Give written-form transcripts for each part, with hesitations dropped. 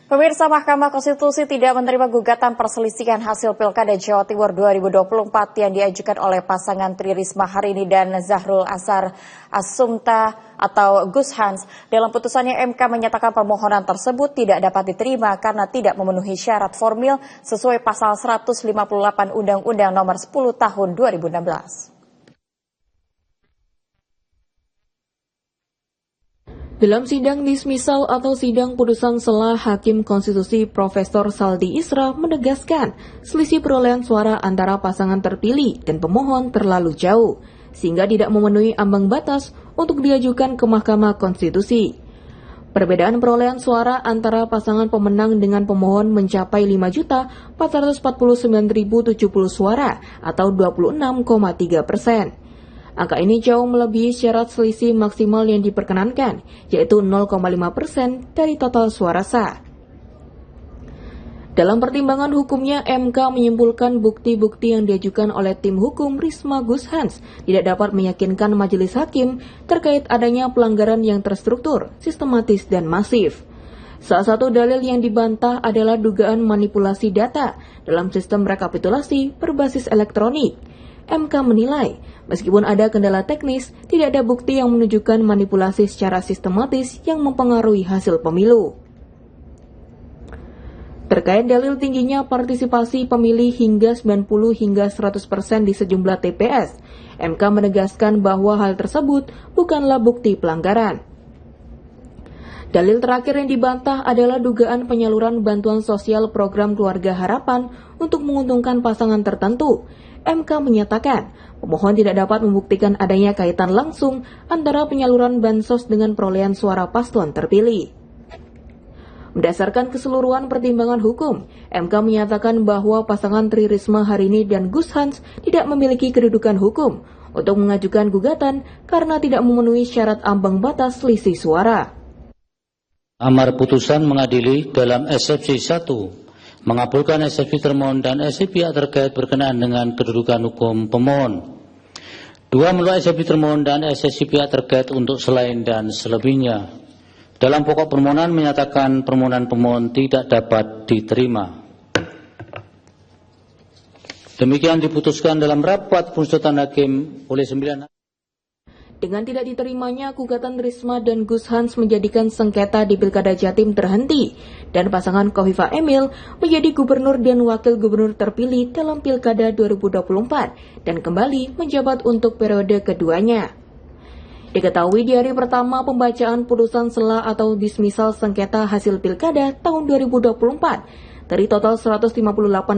Pemirsa, Mahkamah Konstitusi tidak menerima gugatan perselisihan hasil Pilkada Jawa Timur 2024 yang diajukan oleh pasangan Tri Risma Harini dan Zahrul Asar Asumta atau Gus Hans. Dalam putusannya, MK menyatakan permohonan tersebut tidak dapat diterima karena tidak memenuhi syarat formil sesuai pasal 158 Undang-Undang Nomor 10 Tahun 2016. Dalam sidang dismisal atau sidang putusan sela, Hakim Konstitusi Profesor Saldi Isra menegaskan selisih perolehan suara antara pasangan terpilih dan pemohon terlalu jauh, sehingga tidak memenuhi ambang batas untuk diajukan ke Mahkamah Konstitusi. Perbedaan perolehan suara antara pasangan pemenang dengan pemohon mencapai 5.449.070 suara atau 26,3%. Angka ini jauh melebihi syarat selisih maksimal yang diperkenankan, yaitu 0,5% dari total suara sah. Dalam pertimbangan hukumnya, MK menyimpulkan bukti-bukti yang diajukan oleh tim hukum Risma Gus Hans tidak dapat meyakinkan majelis hakim terkait adanya pelanggaran yang terstruktur, sistematis, dan masif. Salah satu dalil yang dibantah adalah dugaan manipulasi data dalam sistem rekapitulasi berbasis elektronik. MK menilai, meskipun ada kendala teknis, tidak ada bukti yang menunjukkan manipulasi secara sistematis yang mempengaruhi hasil pemilu. Terkait dalil tingginya partisipasi pemilih hingga 90 hingga 100% di sejumlah TPS, MK menegaskan bahwa hal tersebut bukanlah bukti pelanggaran. Dalil terakhir yang dibantah adalah dugaan penyaluran bantuan sosial program Keluarga Harapan untuk menguntungkan pasangan tertentu. MK menyatakan, pemohon tidak dapat membuktikan adanya kaitan langsung antara penyaluran bansos dengan perolehan suara paslon terpilih. Berdasarkan keseluruhan pertimbangan hukum, MK menyatakan bahwa pasangan Tri Risma Harini dan Gus Hans tidak memiliki kedudukan hukum untuk mengajukan gugatan karena tidak memenuhi syarat ambang batas selisih suara. Amar putusan mengadili dalam eksepsi 1. Mengabulkan eksepsi termohon dan eksepsi pihak terkait berkenaan dengan kedudukan hukum pemohon. 2. Menolak eksepsi termohon dan eksepsi pihak terkait untuk selain dan selebihnya. Dalam pokok permohonan menyatakan permohonan pemohon tidak dapat diterima. Demikian diputuskan dalam rapat penuntutan hakim oleh 9. Dengan tidak diterimanya, gugatan Risma dan Gus Hans menjadikan sengketa di Pilkada Jatim terhenti, dan pasangan Khofifah Emil menjadi gubernur dan wakil gubernur terpilih dalam Pilkada 2024 dan kembali menjabat untuk periode keduanya. Diketahui di hari pertama pembacaan putusan sela atau dismisal sengketa hasil Pilkada tahun 2024, dari total 158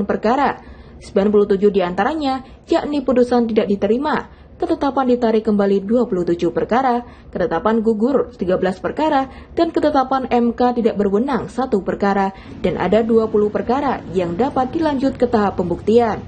perkara, 97 diantaranya yakni putusan tidak diterima, ketetapan ditarik kembali 27 perkara, ketetapan gugur 13 perkara, dan ketetapan MK tidak berwenang 1 perkara, dan ada 20 perkara yang dapat dilanjut ke tahap pembuktian.